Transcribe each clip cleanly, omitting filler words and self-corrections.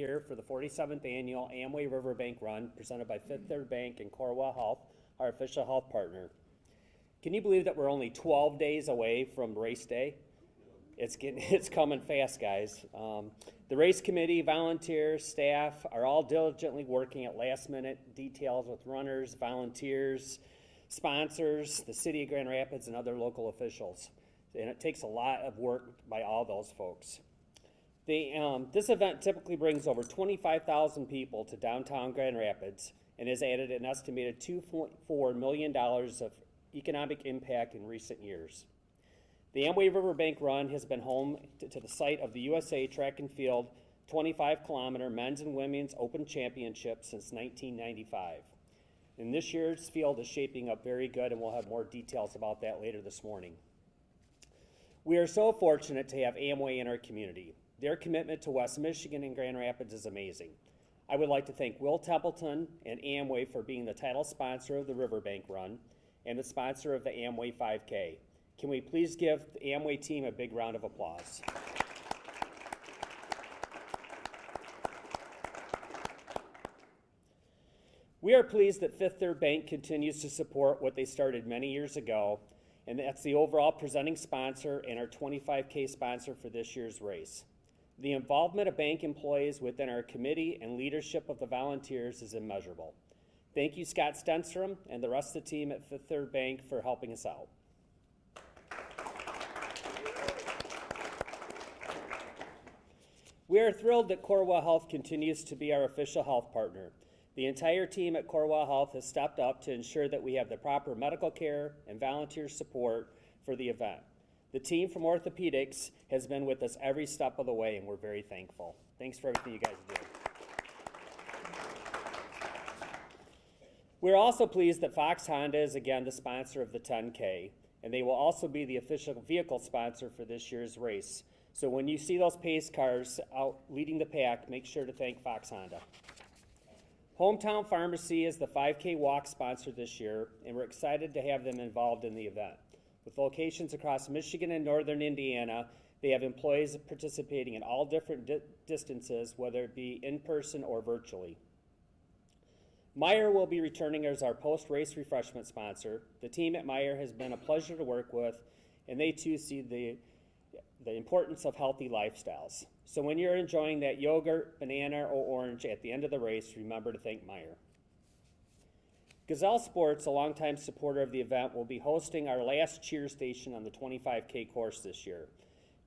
here for the 47th annual Amway Riverbank Run presented by Fifth Third Bank and Corewell Health, our official health partner. Can you believe that we're only 12 days away from race day? It's coming fast, guys. The race committee, volunteers, staff are all diligently working at last minute details with runners, volunteers, sponsors, the city of Grand Rapids, and other local officials. And it takes a lot of work by all those folks. This event typically brings over 25,000 people to downtown Grand Rapids and has added an estimated $2.4 million of economic impact in recent years. The Amway Riverbank Run has been home to the site of the USA Track and Field 25-kilometer men's and women's open championship since 1995. And this year's field is shaping up very good, and we'll have more details about that later this morning. We are so fortunate to have Amway in our community. Their commitment to West Michigan and Grand Rapids is amazing. I would like to thank Will Templeton and Amway for being the title sponsor of the Riverbank Run and the sponsor of the Amway 5K. Can we please give the Amway team a big round of applause? We are pleased that Fifth Third Bank continues to support what they started many years ago, and that's the overall presenting sponsor and our 25K sponsor for this year's race. The involvement of bank employees within our committee and leadership of the volunteers is immeasurable. Thank you, Scott Stenstrom, and the rest of the team at Fifth Third Bank for helping us out. We are thrilled that Corewell Health continues to be our official health partner. The entire team at Corewell Health has stepped up to ensure that we have the proper medical care and volunteer support for the event. The team from orthopedics has been with us every step of the way, and we're very thankful. Thanks for everything you guys do. We're also pleased that Fox Honda is again the sponsor of the 10K, and they will also be the official vehicle sponsor for this year's race. So when you see those pace cars out leading the pack, make sure to thank Fox Honda. Hometown Pharmacy is the 5K walk sponsor this year, and we're excited to have them involved in the event. With locations across Michigan and northern Indiana, they have employees participating in all different distances, whether it be in person or virtually. Meijer will be returning as our post-race refreshment sponsor. The team at Meijer has been a pleasure to work with, and they too see the importance of healthy lifestyles. So when you're enjoying that yogurt, banana, or orange at the end of the race, remember to thank Meijer. Gazelle Sports, a longtime supporter of the event, will be hosting our last cheer station on the 25K course this year,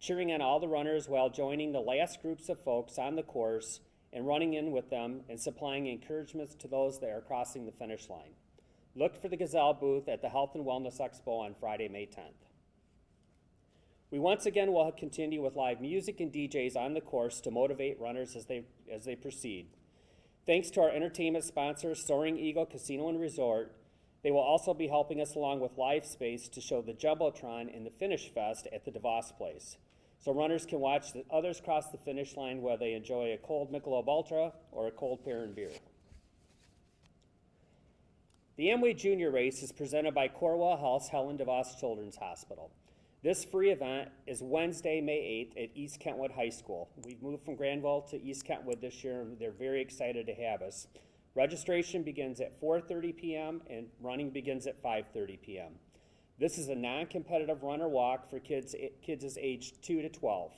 cheering on all the runners while joining the last groups of folks on the course and running in with them and supplying encouragements to those that are crossing the finish line. Look for the Gazelle booth at the Health and Wellness Expo on Friday, May 10th. We once again will continue with live music and DJs on the course to motivate runners as they proceed. Thanks to our entertainment sponsor, Soaring Eagle Casino and Resort, they will also be helping us along with live space to show the Jumbotron in the Finish Fest at the DeVos Place. So runners can watch the others cross the finish line while they enjoy a cold Michelob Ultra or a cold Perrin beer. The Amway Junior Race is presented by Corewell Health's Helen DeVos Children's Hospital. This free event is Wednesday, May 8th at East Kentwood High School. We've moved from Granville to East Kentwood this year, and they're very excited to have us. Registration begins at 4:30 p.m. and running begins at 5:30 p.m. This is a non-competitive run or walk for kids as aged 2 to 12.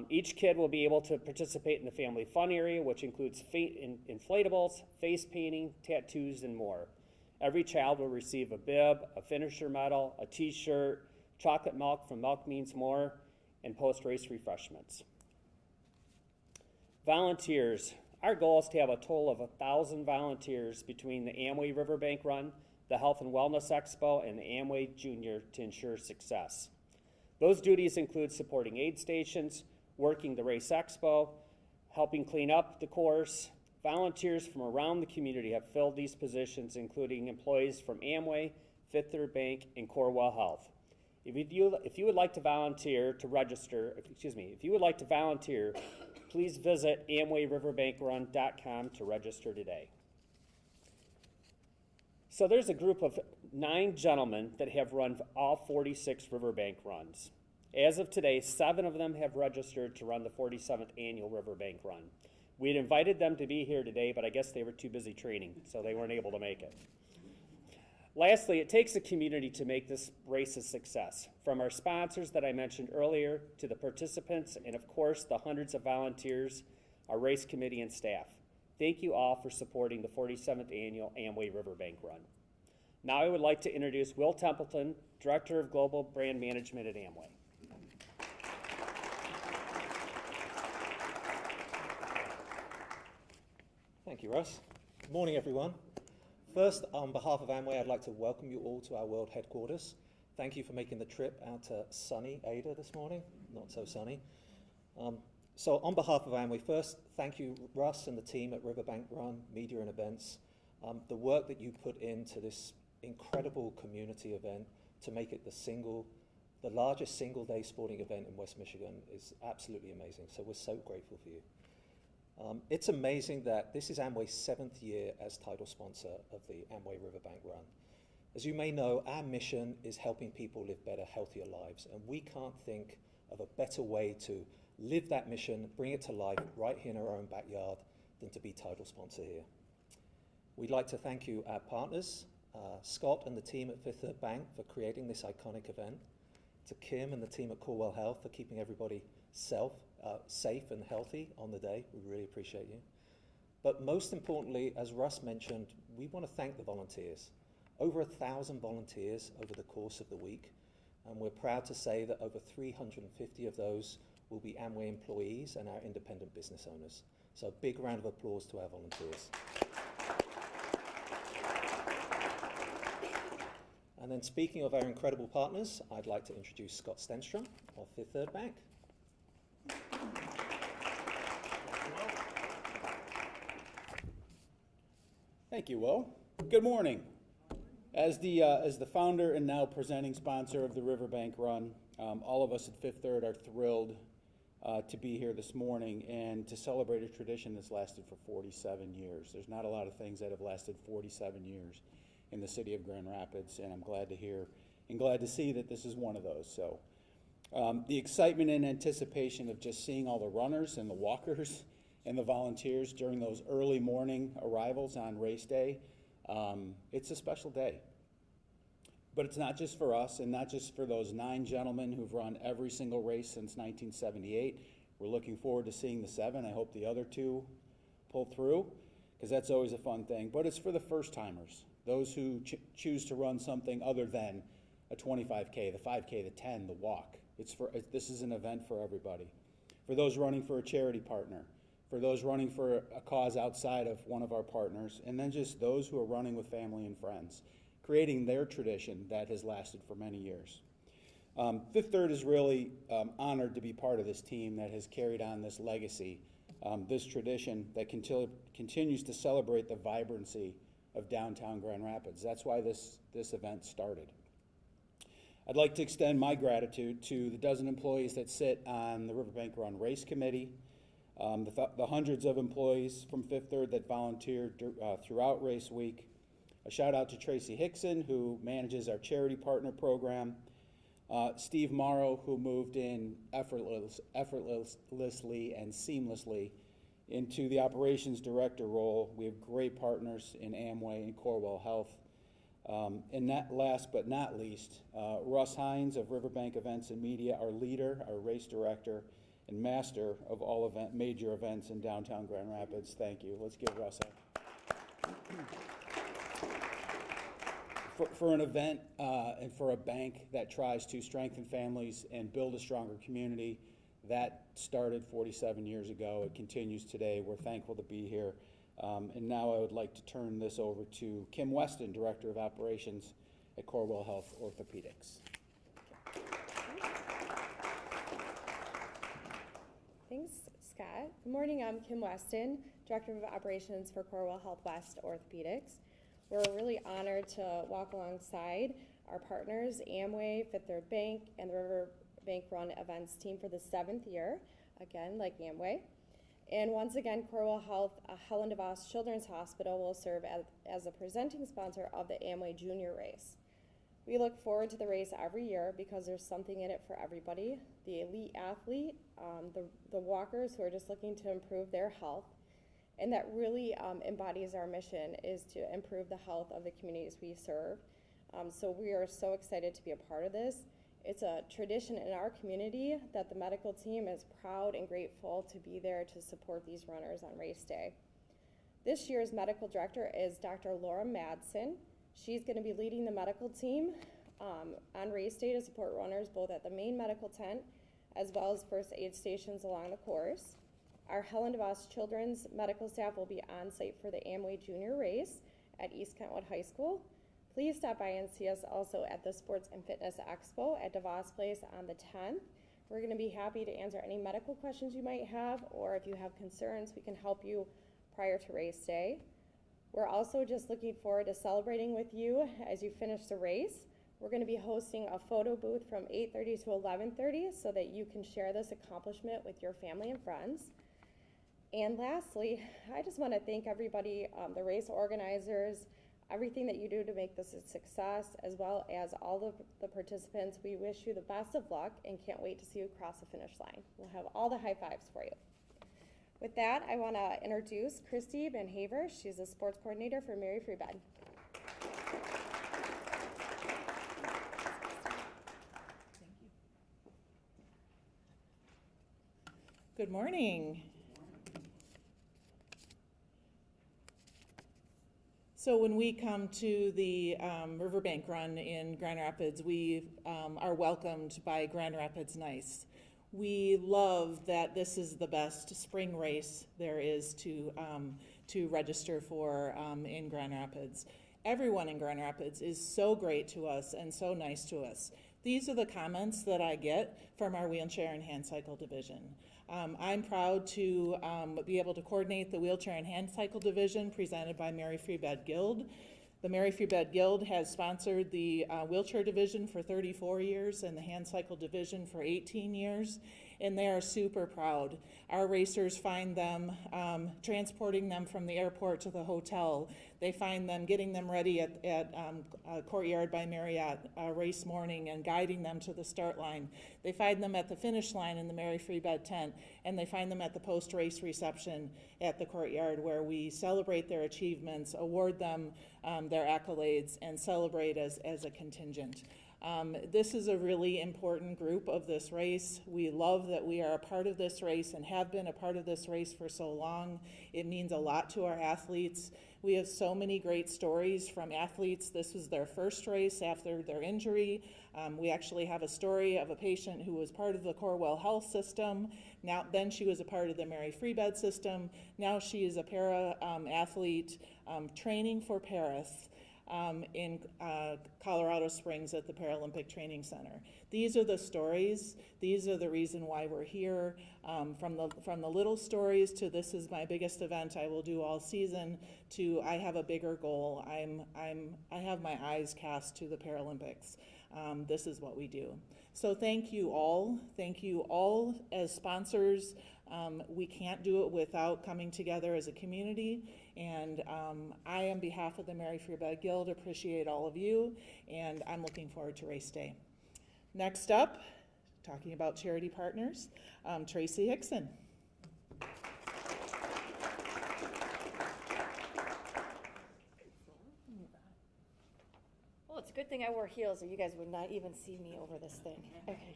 Each kid will be able to participate in the family fun area, which includes inflatables, face painting, tattoos, and more. Every child will receive a bib, a finisher medal, a t-shirt, chocolate milk from Milk Means More, and post-race refreshments. Volunteers. Our goal is to have a total of 1,000 volunteers between the Amway Riverbank Run, the Health and Wellness Expo, and the Amway Junior to ensure success. Those duties include supporting aid stations, working the race expo, helping clean up the course. Volunteers from around the community have filled these positions, including employees from Amway, Fifth Third Bank, and Corewell Health. If you would like to volunteer to register, if you would like to volunteer, please visit AmwayRiverbankRun.com to register today. So there's a group of 9 gentlemen that have run all 46 Riverbank runs. As of today, 7 of them have registered to run the 47th annual Riverbank Run. We had invited them to be here today, but I guess they were too busy training, so they weren't able to make it. Lastly, it takes a community to make this race a success. From our sponsors that I mentioned earlier, to the participants, and of course, the hundreds of volunteers, our race committee and staff. Thank you all for supporting the 47th annual Amway Riverbank Run. Now I would like to introduce Will Templeton, Director of Global Brand Management at Amway. Thank you, Russ. Good morning, everyone. First, on behalf of Amway, I'd like to welcome you all to our world headquarters. Thank you for making the trip out to sunny Ada this morning, not so sunny. So on behalf of Amway, first, thank you, Russ and the team at Riverbank Run, Media and Events. The work that you put into this incredible community event to make it the largest single-day sporting event in West Michigan is absolutely amazing. So we're so grateful for you. It's amazing that this is Amway's 7th year as title sponsor of the Amway Riverbank Run. As you may know, our mission is helping people live better, healthier lives, and we can't think of a better way to live that mission, bring it to life right here in our own backyard than to be title sponsor here. We'd like to thank you, our partners, Scott and the team at Fifth Third Bank for creating this iconic event, to Kim and the team at Corewell Health for keeping everybody safe and healthy on the day. We really appreciate you. But most importantly, as Russ mentioned, we want to thank the volunteers. Over 1,000 volunteers over the course of the week, and we're proud to say that over 350 of those will be Amway employees and our independent business owners. So a big round of applause to our volunteers. And then speaking of our incredible partners, I'd like to introduce Scott Stenstrom of Fifth Third Bank. Thank you, Will. Good morning. As the founder and now presenting sponsor of the Riverbank Run, all of us at Fifth Third are thrilled to be here this morning and to celebrate a tradition that's lasted for 47 years. There's not a lot of things that have lasted 47 years in the city of Grand Rapids, and I'm glad to hear and glad to see that this is one of those. So the excitement and anticipation of just seeing all the runners and the walkers and the volunteers during those early morning arrivals on race day, it's a special day. But it's not just for us and not just for those 9 gentlemen who've run every single race since 1978. We're looking forward to seeing the 7. I hope the other 2 pull through, because that's always a fun thing. But it's for the first timers, those who choose to run something other than a 25K, the 5K, the 10, the walk. This is an event for everybody. For those running for a charity partner, for those running for a cause outside of one of our partners, and then just those who are running with family and friends, creating their tradition that has lasted for many years. Fifth Third is really honored to be part of this team that has carried on this legacy, this tradition that continues to celebrate the vibrancy of downtown Grand Rapids. That's why this event started. I'd like to extend my gratitude to the dozen employees that sit on the Riverbank Run Race Committee, the hundreds of employees from Fifth Third that volunteered throughout race week. A shout out to Tracy Hickson, who manages our charity partner program. Steve Morrow, who moved in effortlessly and seamlessly into the operations director role. We have great partners in Amway and Corewell Health. And last but not least, Russ Hines of Riverbank Events and Media, our leader, our race director, and master of all major events in downtown Grand Rapids. Thank you. Let's give Russ a... For an event and for a bank that tries to strengthen families and build a stronger community, that started 47 years ago. It continues today. We're thankful to be here. And now I would like to turn this over to Kim Weston, Director of Operations at Corewell Health Orthopedics. Thanks, Scott. Good morning, I'm Kim Weston, Director of Operations for Corewell Health West Orthopedics. We're really honored to walk alongside our partners, Amway, Fifth Third Bank, and the Riverbank Run Events team for the 7th year, again, like Amway. And once again, Corewell Health Helen DeVos Children's Hospital will serve as a presenting sponsor of the Amway Junior Race. We look forward to the race every year because there's something in it for everybody. The elite athlete, the walkers who are just looking to improve their health, and that really embodies our mission, is to improve the health of the communities we serve. So we are so excited to be a part of this. It's a tradition in our community that the medical team is proud and grateful to be there to support these runners on race day. This year's medical director is Dr. Laura Madsen. She's going to be leading the medical team on race day to support runners both at the main medical tent as well as first aid stations along the course. Our Helen DeVos Children's medical staff will be on site for the Amway Junior race at East Kentwood High School. Please stop by and see us also at the Sports and Fitness Expo at DeVos Place on the 10th. We're going to be happy to answer any medical questions you might have, or if you have concerns, we can help you prior to race day. We're also just looking forward to celebrating with you as you finish the race. We're going to be hosting a photo booth from 8:30 to 11:30 so that you can share this accomplishment with your family and friends. And lastly, I just want to thank everybody, the race organizers, everything that you do to make this a success, as well as all of the participants. We wish you the best of luck and can't wait to see you cross the finish line. We'll have all the high fives for you. With that, I want to introduce Christy Van Haver. She's a sports coordinator for Mary Free Bed. Good morning. So when we come to the Riverbank Run in Grand Rapids, we are welcomed by Grand Rapids Nice. We love that this is the best spring race there is to register for in Grand Rapids. Everyone in Grand Rapids is so great to us and so nice to us. These are the comments that I get from our wheelchair and hand cycle division. I'm proud to be able to coordinate the wheelchair and hand cycle division presented by Mary Free Bed Guild. The Mary Free Bed Guild has sponsored the wheelchair division for 34 years and the hand cycle division for 18 years, and they are super proud. Our racers find them transporting them from the airport to the hotel. They find them getting them ready at Courtyard by Marriott race morning and guiding them to the start line. They find them at the finish line in the Mary Free Bed tent, and they find them at the post-race reception at the Courtyard, where we celebrate their achievements, award them their accolades, and celebrate as a contingent. This is a really important group of this race. We love that we are a part of this race and have been a part of this race for so long. It means a lot to our athletes. We have so many great stories from athletes. This was their first race after their injury. We actually have a story of a patient who was part of the Corewell Health system. Then she was a part of the Mary Free Bed system. Now she is a para athlete training for Paris in Colorado Springs at the Paralympic Training Center. These are the stories. These are the reason why we're here. From the little stories to this is my biggest event I will do all season, to I have a bigger goal. I have my eyes cast to the Paralympics. This is what we do. So thank you all. Thank you all as sponsors. We can't do it without coming together as a community. And I, on behalf of the Mary Free Bed Guild, appreciate all of you, and I'm looking forward to race day. Next up, talking about charity partners, Tracy Hickson. Well, it's a good thing I wore heels, or you guys would not even see me over this thing. Okay.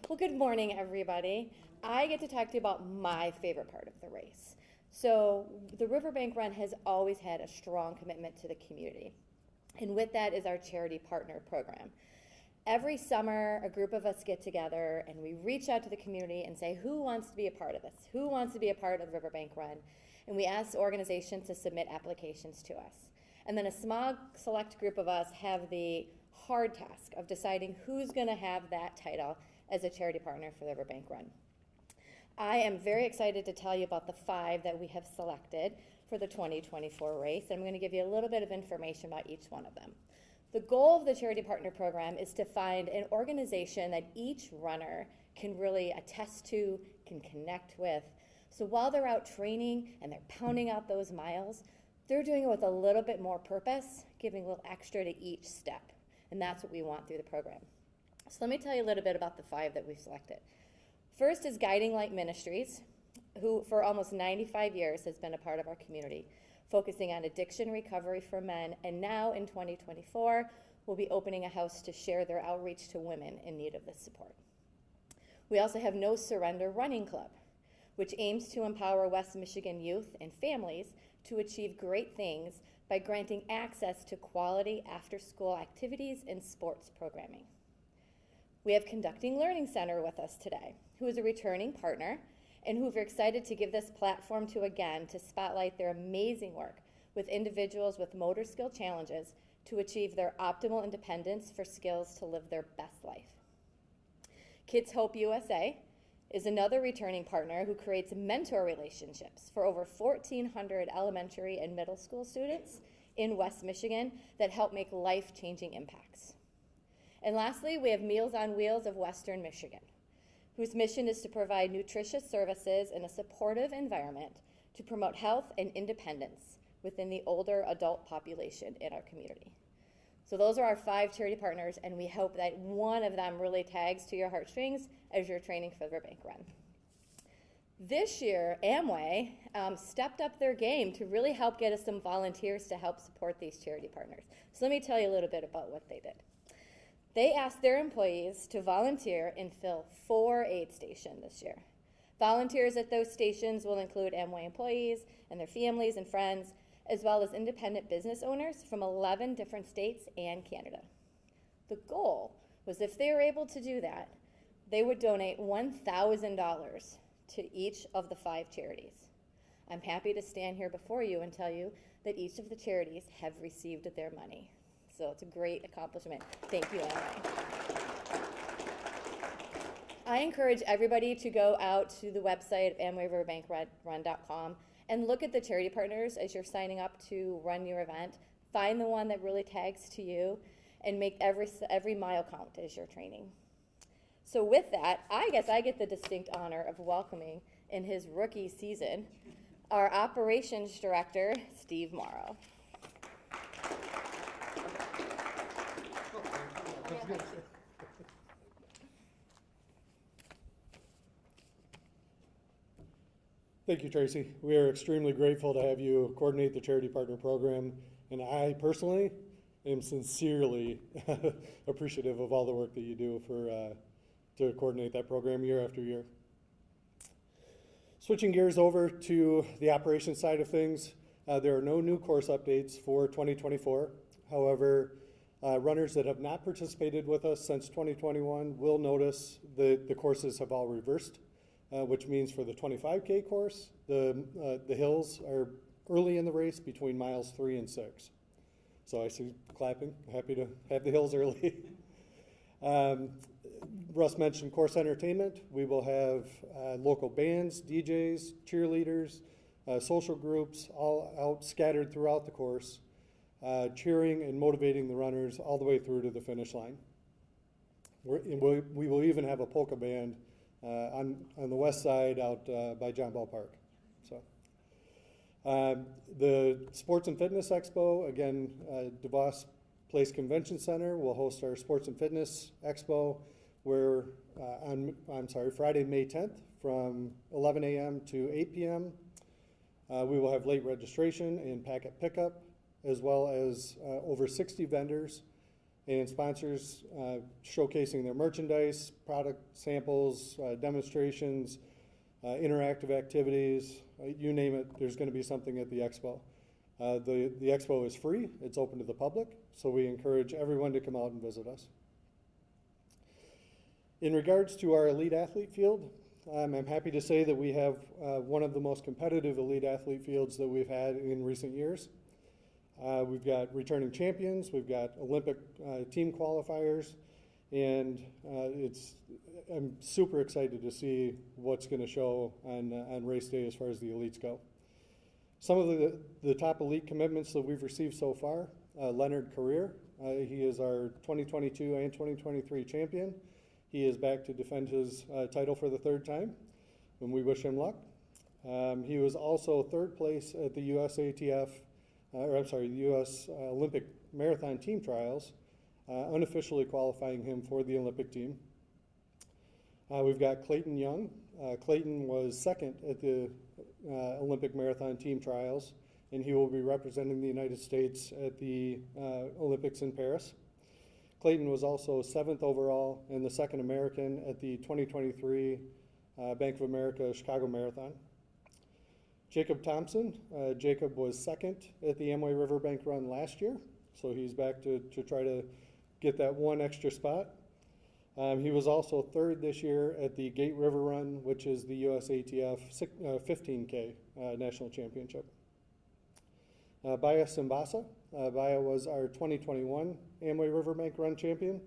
Well, good morning, everybody. I get to talk to you about my favorite part of the race. So the Riverbank Run has always had a strong commitment to the community. And with that is our charity partner program. Every summer, a group of us get together and we reach out to the community and say, who wants to be a part of this? Who wants to be a part of the Riverbank Run? And we ask organizations to submit applications to us. And then a small select group of us have the hard task of deciding who's going to have that title as a charity partner for the Riverbank Run. I am very excited to tell you about the 5 that we have selected for the 2024 race. I'm going to give you a little bit of information about each one of them. The goal of the Charity Partner Program is to find an organization that each runner can really attest to, can connect with. So while they're out training and they're pounding out those miles, they're doing it with a little bit more purpose, giving a little extra to each step. and that's what we want through the program. So let me tell you a little bit about the 5 that we've selected. First is Guiding Light Ministries, who for almost 95 years has been a part of our community, focusing on addiction recovery for men, and now in 2024, will be opening a house to share their outreach to women in need of this support. We also have No Surrender Running Club, which aims to empower West Michigan youth and families to achieve great things by granting access to quality after-school activities and sports programming. We have Conducting Learning Center with us today, who is a returning partner and who we're excited to give this platform to again to spotlight their amazing work with individuals with motor skill challenges to achieve their optimal independence for skills to live their best life. Kids Hope USA is another returning partner who creates mentor relationships for over 1,400 elementary and middle school students in West Michigan that help make life-changing impacts. And lastly, we have Meals on Wheels of Western Michigan, whose mission is to provide nutritious services in a supportive environment to promote health and independence within the older adult population in our community. So those are our 5 charity partners, and we hope that one of them really tags to your heartstrings as you're training for the Riverbank Run. This year, Amway stepped up their game to really help get us some volunteers to help support these charity partners. So let me tell you a little bit about what they did. They asked their employees to volunteer and fill 4 aid stations this year. Volunteers at those stations will include Amway employees and their families and friends, as well as independent business owners from 11 different states and Canada. The goal was if they were able to do that, they would donate $1,000 to each of the 5 charities. I'm happy to stand here before you and tell you that each of the charities have received their money. So it's a great accomplishment. Thank you, Amway. I encourage everybody to go out to the website of AmwayRiverbankRun.com and look at the charity partners as you're signing up to run your event. Find the one that really tags to you and make every mile count as you're training. So with that, I guess I get the distinct honor of welcoming in his rookie season our operations director, Steve Morrow. Thank you, Tracy. We are extremely grateful to have you coordinate the Charity Partner Program, and I personally am sincerely appreciative of all the work that you do to coordinate that program year after year. Switching gears over to the operations side of things, there are no new course updates for 2024. However, runners that have not participated with us since 2021 will notice that the courses have all reversed. Which means for the 25K course, the hills are early in the race between miles 3 and 6. So I see clapping, happy to have the hills early. Russ mentioned course entertainment. We will have local bands, DJs, cheerleaders, social groups, all out scattered throughout the course, cheering and motivating the runners all the way through to the finish line. We will even have a polka band on the west side out by John Ball Park. So the Sports and Fitness Expo, again, DeVos Place Convention Center will host our Sports and Fitness Expo where Friday, May 10th from 11 a.m. to 8 p.m. We will have late registration and packet pickup, as well as over 60 vendors and sponsors showcasing their merchandise, product samples, demonstrations, interactive activities, you name it, there's going to be something at the expo. The expo is free, it's open to the public, so we encourage everyone to come out and visit us. In regards to our elite athlete field, I'm happy to say that we have one of the most competitive elite athlete fields that we've had in recent years. We've got returning champions, we've got Olympic team qualifiers, and I'm super excited to see what's going to show on race day as far as the elites go. Some of the top elite commitments that we've received so far, Leonard Career, he is our 2022 and 2023 champion. He is back to defend his title for the 3rd time, and we wish him luck. He was also 3rd place at the U.S. Olympic Marathon Team Trials unofficially qualifying him for the Olympic team. We've got Clayton Young. Clayton was second at the Olympic marathon team trials, and he will be representing the United States at the Olympics in Paris. Clayton was also 7th overall and the second American at the 2023 Bank of America Chicago Marathon. Jacob Thompson. Jacob was second at the Amway Riverbank Run last year, so he's back to try to get that one extra spot. He was also third this year at the Gate River Run, which is the USATF 15K National Championship. Baya Simbasa. Baya was our 2021 Amway Riverbank Run champion.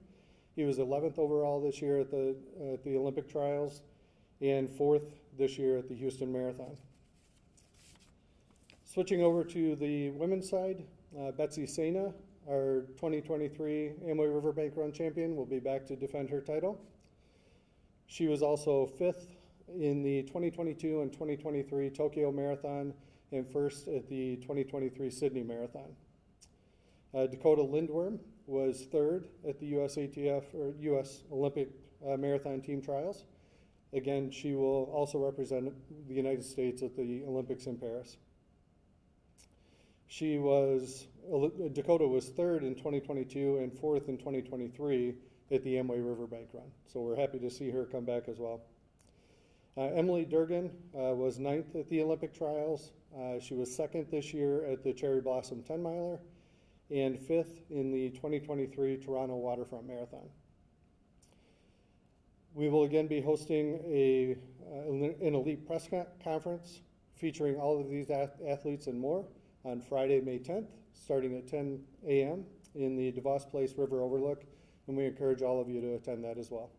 He was 11th overall this year at the Olympic trials and 4th this year at the Houston Marathon. Switching over to the women's side, Betsy Sena, our 2023 Amway Riverbank Run champion, will be back to defend her title. She was also 5th in the 2022 and 2023 Tokyo Marathon and 1st at the 2023 Sydney Marathon. Dakota Lindworm was 3rd at the USATF or US Olympic Marathon Team Trials. Again, she will also represent the United States at the Olympics in Paris. Dakota was 3rd in 2022 and 4th in 2023 at the Amway Riverbank Run. So we're happy to see her come back as well. Emily Durgan was 9th at the Olympic trials. She was 2nd this year at the Cherry Blossom 10 miler and 5th in the 2023 Toronto Waterfront Marathon. We will again be hosting an elite press conference featuring all of these athletes and more on Friday, May 10th, starting at 10 a.m. in the DeVos Place River Overlook, and we encourage all of you to attend that as well.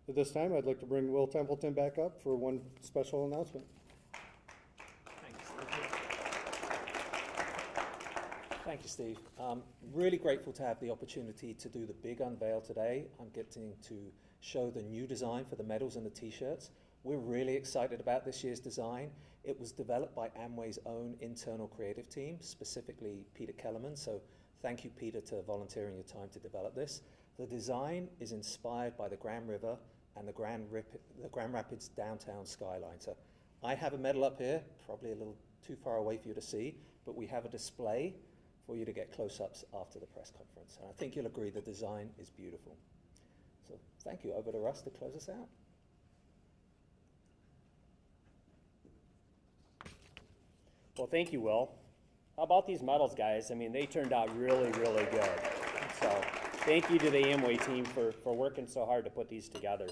At this time, I'd like to bring Will Templeton back up for one special announcement. Thank you, Steve. Really grateful to have the opportunity to do the big unveil today. I'm getting to show the new design for the medals and the t-shirts. We're really excited about this year's design. It was developed by Amway's own internal creative team, specifically Peter Kellerman. So thank you, Peter, to volunteering your time to develop this. The design is inspired by the Grand River and the Grand Rapids downtown skyline. So I have a medal up here, probably a little too far away for you to see, but we have a display for you to get close-ups after the press conference. And I think you'll agree the design is beautiful. So thank you. Over to Russ to close us out. Well, thank you, Will. How about these medals, guys? I mean, they turned out really, really good. So thank you to the Amway team for working so hard to put these together.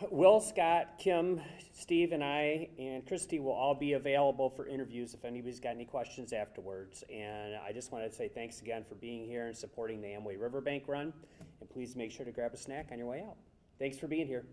Will, Scott, Kim, Steve, and I, and Christy will all be available for interviews if anybody's got any questions afterwards. And I just wanted to say thanks again for being here and supporting the Amway Riverbank Run. And please make sure to grab a snack on your way out. Thanks for being here.